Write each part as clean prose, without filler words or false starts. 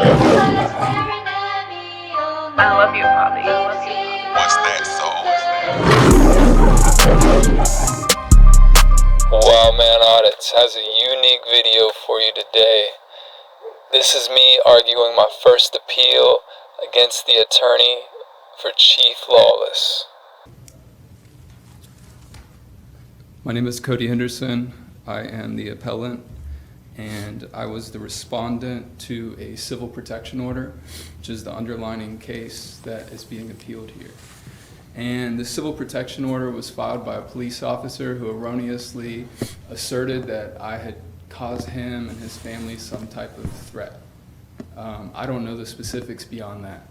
I love you, Bobby. What's that soul? Wildman Audits has a unique video for you today. This is me arguing my first appeal against the attorney for Chief Lawless. My name is Cody Henderson. I am the appellant, and I was the respondent to a civil protection order, which is the underlying case that is being appealed here. And the civil protection order was filed by a police officer who erroneously asserted that I had caused him and his family some type of threat. I don't know the specifics beyond that.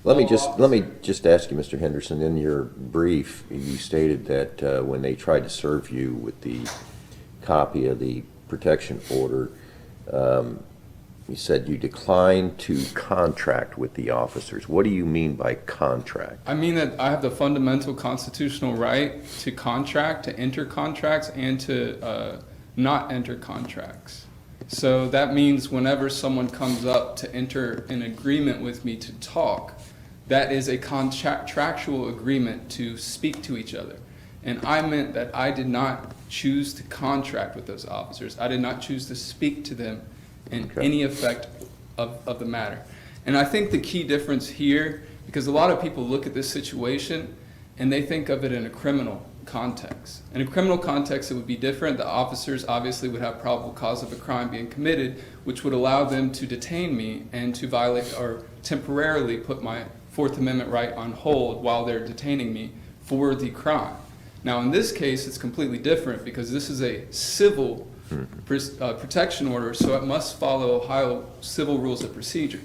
Let me just ask you, Mr. Henderson, in your brief, you stated that when they tried to serve you with the copy of the protection order, you said you declined to contract with the officers. What do you mean by contract? I mean that I have the fundamental constitutional right to contract, to enter contracts, and to not enter contracts. So that means whenever someone comes up to enter an agreement with me to talk, that is a contractual agreement to speak to each other. And I meant that I did not choose to contract with those officers. I did not choose to speak to them in any effect of the matter. And I think the key difference here, because a lot of people look at this situation and they think of it in a criminal context. In a criminal context, it would be different. The officers obviously would have probable cause of a crime being committed, which would allow them to detain me and to violate or temporarily put my Fourth Amendment right on hold while they're detaining me for the crime. Now, in this case, it's completely different because this is a civil protection order, so it must follow Ohio civil rules of procedure.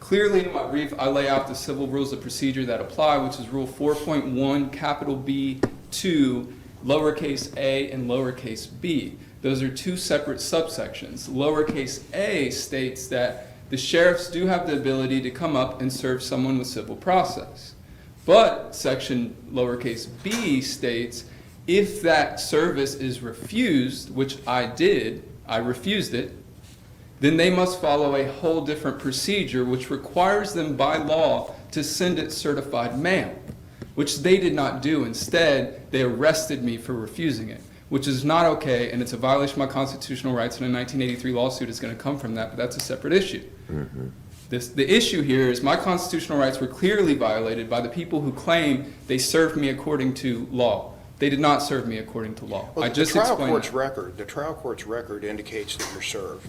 Clearly, in my brief, I lay out the civil rules of procedure that apply, which is Rule 4.1, capital B2, lowercase a and lowercase b. Those are two separate subsections. Lowercase a states that the sheriffs do have the ability to come up and serve someone with civil process. But section lowercase b states if that service is refused, which I did, I refused it, then they must follow a whole different procedure which requires them by law to send it certified mail, which they did not do. Instead, they arrested me for refusing it, which is not okay, and it's a violation of my constitutional rights, and a 1983 lawsuit is going to come from that, but that's a separate issue. The issue here is my constitutional rights were clearly violated by the people who claim they served me according to law. They did not serve me according to law. Well, I just the trial court's record indicates that you're served.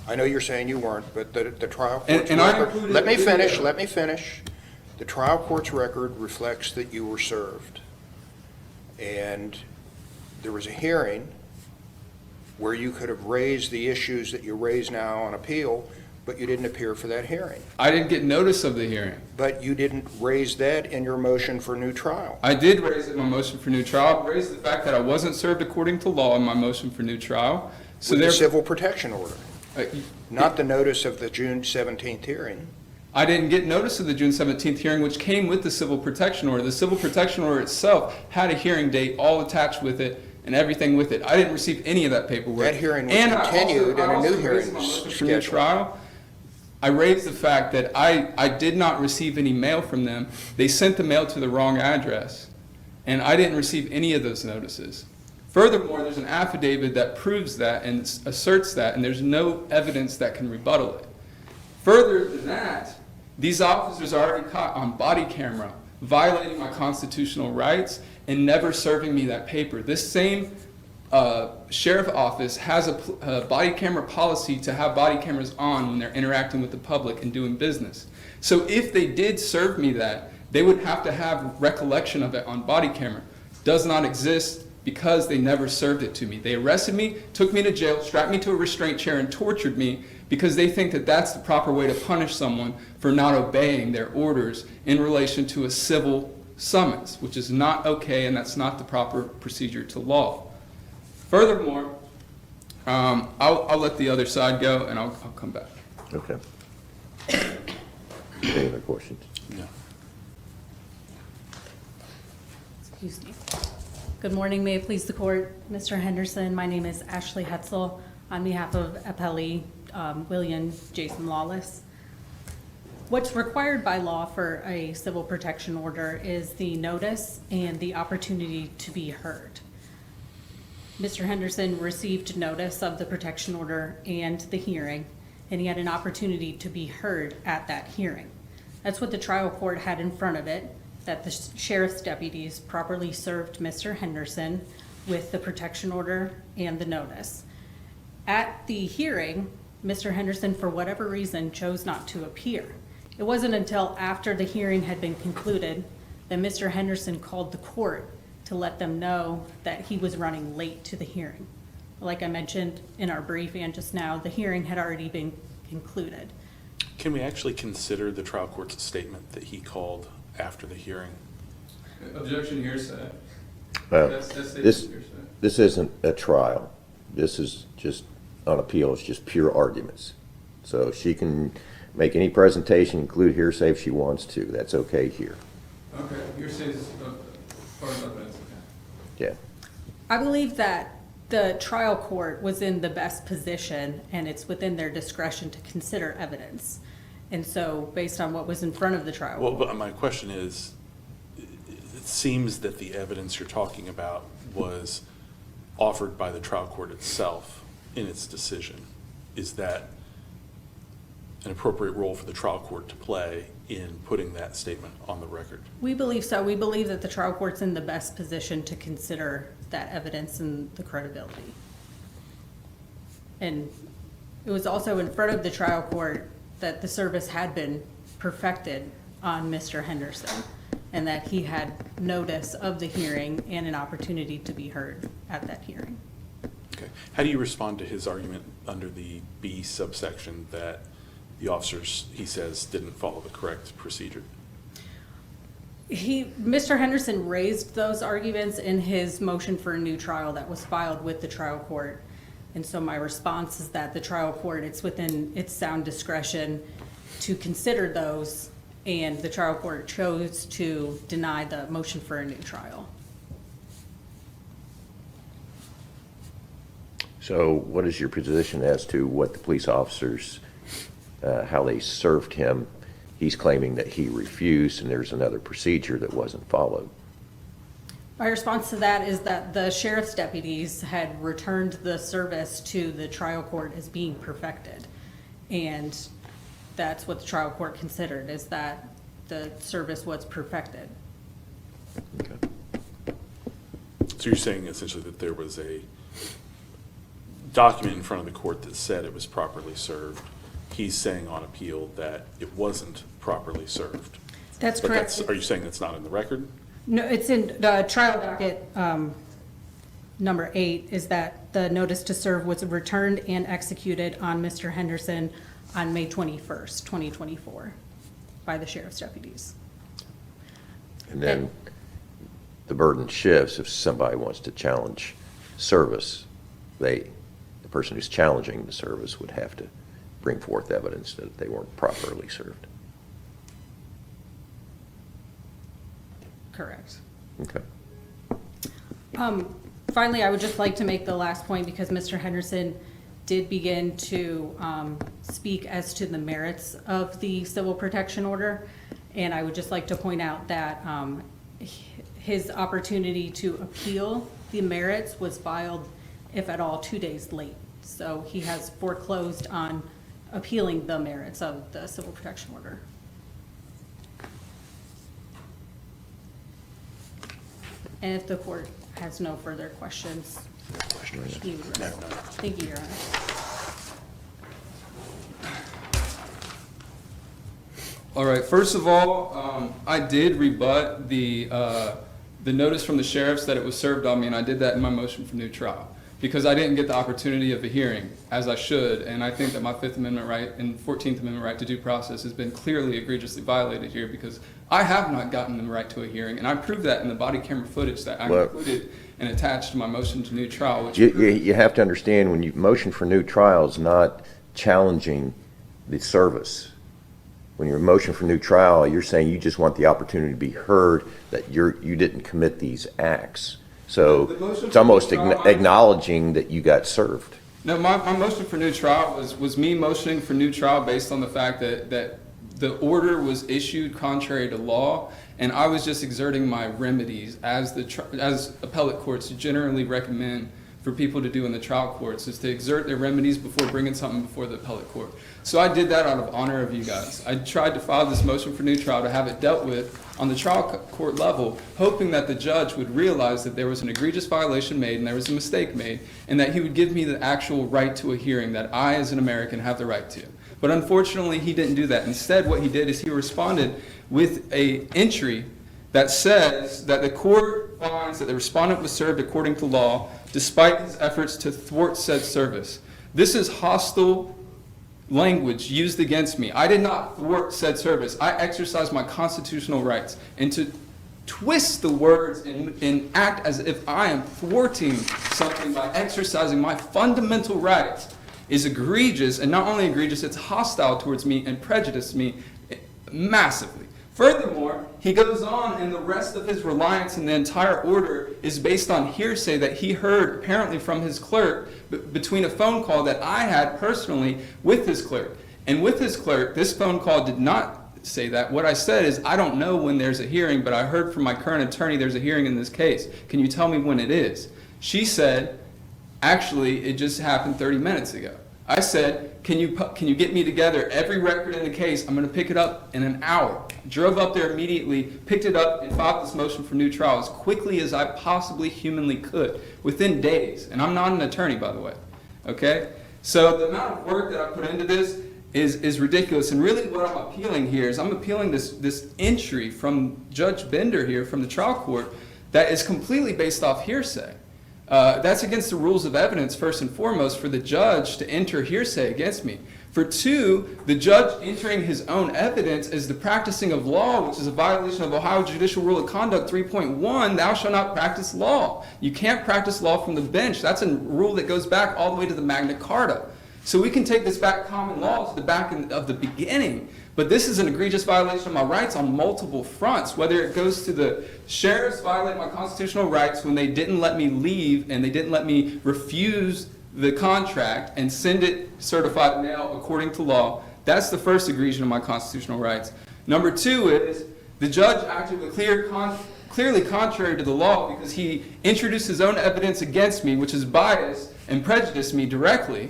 I know you're saying you weren't, but the trial court's record. Let me finish. The trial court's record reflects that you were served. And there was a hearing where you could have raised the issues that you raise now on appeal, but you didn't appear for that hearing. I didn't get notice of the hearing. But you didn't raise that in your motion for new trial. I did raise it in my motion for new trial. I raised the fact that I wasn't served according to law in my motion for new trial. So the civil protection order, not the notice of the June 17th hearing. I didn't get notice of the June 17th hearing, which came with the civil protection order. The civil protection order itself had a hearing date all attached with it and everything with it. I didn't receive any of that paperwork. That hearing was continued and a new hearing was scheduled. I raised the fact that I did not receive any mail from them. They sent the mail to the wrong address, and I didn't receive any of those notices. Furthermore, there's an affidavit that proves that and asserts that, and there's no evidence that can rebuttal it. Further than that, these officers are already caught on body camera, violating my constitutional rights and never serving me that paper. This same sheriff office has a body camera policy to have body cameras on when they're interacting with the public and doing business. So if they did serve me that, they would have to have recollection of it on body camera. Does not exist because they never served it to me. They arrested me, took me to jail, strapped me to a restraint chair, and tortured me because they think that that's the proper way to punish someone for not obeying their orders in relation to a civil summons, which is not okay, and that's not the proper procedure to law. Furthermore, I'll let the other side go, and I'll come back. Okay. Any other questions? No. Excuse me. Good morning. May it please the court. Mr. Henderson, my name is Ashley Hetzel. on behalf of Appellee William Jason Lawless. What's required by law for a civil protection order is the notice and the opportunity to be heard. Mr. Henderson received notice of the protection order and the hearing, and he had an opportunity to be heard at that hearing. That's what the trial court had in front of it, that the sheriff's deputies properly served Mr. Henderson with the protection order and the notice. At the hearing, Mr. Henderson, for whatever reason, chose not to appear. It wasn't until after the hearing had been concluded that Mr. Henderson called the court to let them know that he was running late to the hearing. Like I mentioned in our brief and just now, the hearing had already been concluded. Can we actually consider the trial court's statement that he called after the hearing? Objection hearsay. This hearsay. this isn't a trial. This is just on appeal. It's just pure arguments. So she can make any presentation, include hearsay if she wants to. That's okay here. Okay, hearsay is part of evidence. Okay. Yeah. I believe that the trial court was in the best position, and it's within their discretion to consider evidence. And so, based on what was in front of the trial Well, court. but my question is, it seems that the evidence you're talking about was offered by the trial court itself in its decision. Is that an appropriate role for the trial court to play in putting that statement on the record? We believe so. We believe that the trial court's in the best position to consider that evidence and the credibility. And it was also in front of the trial court that the service had been perfected on Mr. Henderson, and that he had notice of the hearing and an opportunity to be heard at that hearing. Okay. How do you respond to his argument under the B subsection that the officers, he says, didn't follow the correct procedure? Mr. Henderson raised those arguments in his motion for a new trial that was filed with the trial court. And so my response is that the trial court, it's within its sound discretion to consider those, and the trial court chose to deny the motion for a new trial. So what is your position as to what the police officers, how they served him? He's claiming that he refused and there's another procedure that wasn't followed. My response to that is that the sheriff's deputies had returned the service to the trial court as being perfected. And that's what the trial court considered, is that the service was perfected. Okay. So you're saying essentially that there was a document in front of the court that said it was properly served. He's saying on appeal that it wasn't properly served. That's But correct. are you saying that's not in the record? No, it's in the trial docket, number 8, is that the notice to serve was returned and executed on Mr. Henderson on May 21st, 2024 by the sheriff's deputies. And then the burden shifts if somebody wants to challenge service. The person who's challenging the service would have to bring forth evidence that they weren't properly served. Correct. Okay. Finally, I would just like to make the last point, because Mr. Henderson did begin to speak as to the merits of the civil protection order. And I would just like to point out that his opportunity to appeal the merits was filed, if at all, 2 days late. So he has foreclosed on appealing the merits of the civil protection order. And if the court has no further questions, he would rest. Thank you, Your Honor. All right. First of all, I did rebut the notice from the sheriffs that it was served on me, and I did that in my motion for new trial because I didn't get the opportunity of a hearing as I should, and I think that my Fifth Amendment right and 14th Amendment right to due process has been clearly egregiously violated here because I have not gotten the right to a hearing, and I proved that in the body camera footage that I included and attached to my motion to new trial. Which You have to understand, when you motion for new trial is not challenging the service. When you're motion for new trial, you're saying you just want the opportunity to be heard, that you didn't commit these acts. So it's almost acknowledging that you got served. No, my motion for new trial was me motioning for new trial based on the fact that the order was issued contrary to law, and I was just exerting my remedies as appellate courts generally recommend for people to do in the trial courts, is to exert their remedies before bringing something before the appellate court. So I did that out of honor of you guys. I tried to file this motion for new trial to have it dealt with on the trial court level, hoping that the judge would realize that there was an egregious violation made and there was a mistake made, and that he would give me the actual right to a hearing that I, as an American, have the right to. But unfortunately, he didn't do that. Instead, what he did is he responded with an entry that says that the court finds that the respondent was served according to law despite his efforts to thwart said service. This is hostile language used against me. I did not thwart said service. I exercised my constitutional rights. And to twist the words and act as if I am thwarting something by exercising my fundamental rights is egregious, and not only egregious, it's hostile towards me and prejudiced me massively. Furthermore, he goes on, and the rest of his reliance in the entire order is based on hearsay that he heard apparently from his clerk between a phone call that I had personally with his clerk. And with his clerk, this phone call did not say that. What I said is, I don't know when there's a hearing, but I heard from my current attorney there's a hearing in this case. Can you tell me when it is? She said, actually, it just happened 30 minutes ago. I said, can you get me together every record in the case? I'm going to pick it up in an hour. Drove up there immediately, picked it up, and filed this motion for new trial as quickly as I possibly humanly could, within days. And I'm not an attorney, by the way. Okay? So the amount of work that I put into this is ridiculous. And really what I'm appealing here is I'm appealing this entry from Judge Bender here from the trial court that is completely based off hearsay. That's against the rules of evidence, first and foremost, for the judge to enter hearsay against me. For two, the judge entering his own evidence as the practicing of law, which is a violation of Ohio Judicial Rule of Conduct 3.1, thou shalt not practice law. You can't practice law from the bench. That's a rule that goes back all the way to the Magna Carta. So we can take this back common law to the back of the beginning. But this is an egregious violation of my rights on multiple fronts, whether it goes to the sheriffs violating my constitutional rights when they didn't let me leave and they didn't let me refuse the contract and send it certified mail according to law. That's the first egregion of my constitutional rights. Number two is the judge acted clearly contrary to the law because he introduced his own evidence against me, which is biased and prejudiced me directly.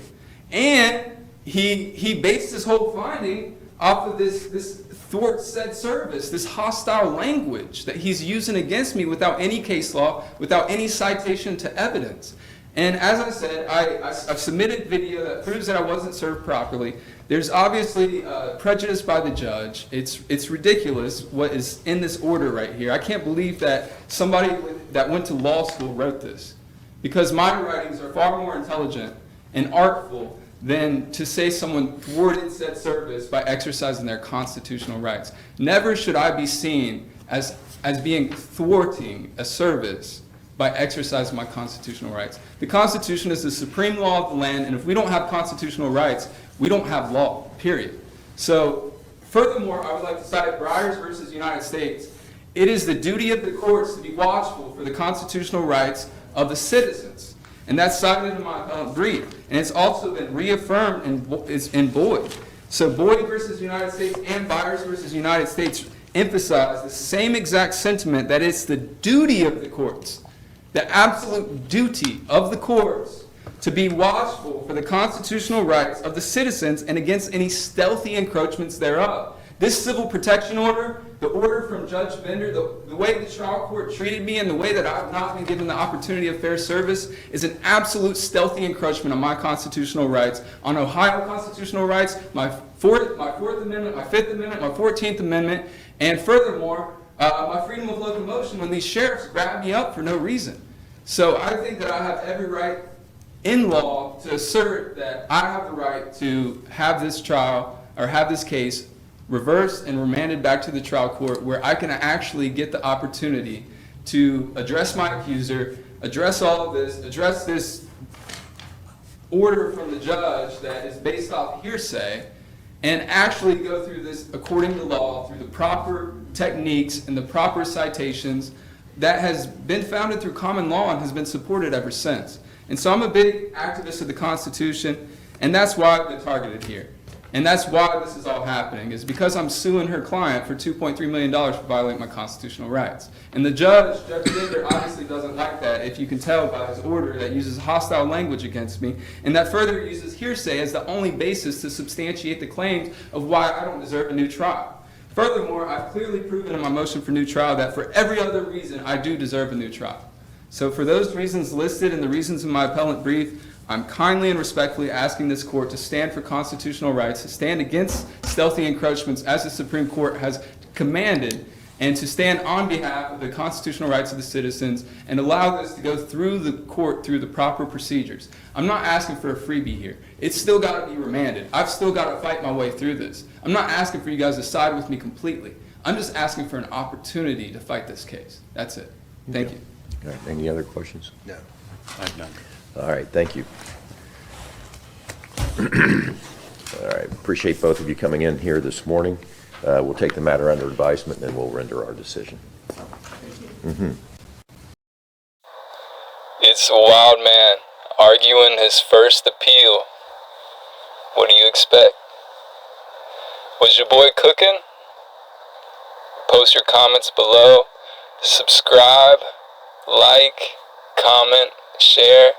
And he based his whole finding off of this thwart said service, this hostile language that he's using against me without any case law, without any citation to evidence. And as I said, I've submitted video that proves that I wasn't served properly. There's obviously prejudice by the judge. It's ridiculous what is in this order right here. I can't believe that somebody that went to law school wrote this, because my writings are far more intelligent and artful than to say someone thwarted said service by exercising their constitutional rights. Never should I be seen as being thwarting a service by exercising my constitutional rights. The Constitution is the supreme law of the land, and if we don't have constitutional rights, we don't have law, period. So, furthermore, I would like to cite Briers versus United States. It is the duty of the courts to be watchful for the constitutional rights of the citizens. And that's cited in my brief. And it's also been reaffirmed in Boyd. So Boyd versus United States and Briers versus United States emphasize the same exact sentiment, that it's the duty of the courts, the absolute duty of the courts, to be watchful for the constitutional rights of the citizens and against any stealthy encroachments thereof. This civil protection order, the order from Judge Bender, the way the trial court treated me and the way that I've not been given the opportunity of fair service is an absolute stealthy encroachment on my constitutional rights, on Ohio constitutional rights, my Fourth Amendment, my Fifth Amendment, my 14th Amendment, and furthermore, my freedom of locomotion when these sheriffs grab me up for no reason. So I think that I have every right in law to assert that I have the right to have this trial or have this case reversed and remanded back to the trial court, where I can actually get the opportunity to address my accuser, address all of this, address this order from the judge that is based off hearsay, and actually go through this according to law, through the proper techniques and the proper citations that has been founded through common law and has been supported ever since. And so I'm a big activist of the Constitution, and that's why I've been targeted here. And that's why this is all happening, is because I'm suing her client for $2.3 million for violating my constitutional rights. And the Judge Baker, obviously doesn't like that, if you can tell by his order that uses hostile language against me, and that further uses hearsay as the only basis to substantiate the claims of why I don't deserve a new trial. Furthermore, I've clearly proven in my motion for new trial that for every other reason, I do deserve a new trial. So for those reasons listed and the reasons in my appellant brief, I'm kindly and respectfully asking this court to stand for constitutional rights, to stand against stealthy encroachments as the Supreme Court has commanded, and to stand on behalf of the constitutional rights of the citizens and allow this to go through the court through the proper procedures. I'm not asking for a freebie here. It's still got to be remanded. I've still got to fight my way through this. I'm not asking for you guys to side with me completely. I'm just asking for an opportunity to fight this case. That's it. Thank you. All right, any other questions? No. I have none. All right, thank you. All right, appreciate both of you coming in here this morning. We'll take the matter under advisement, and then we'll render our decision. It's Wildman arguing his first appeal. What do you expect? Was your boy cooking? Post your comments below. Subscribe, like, comment, share.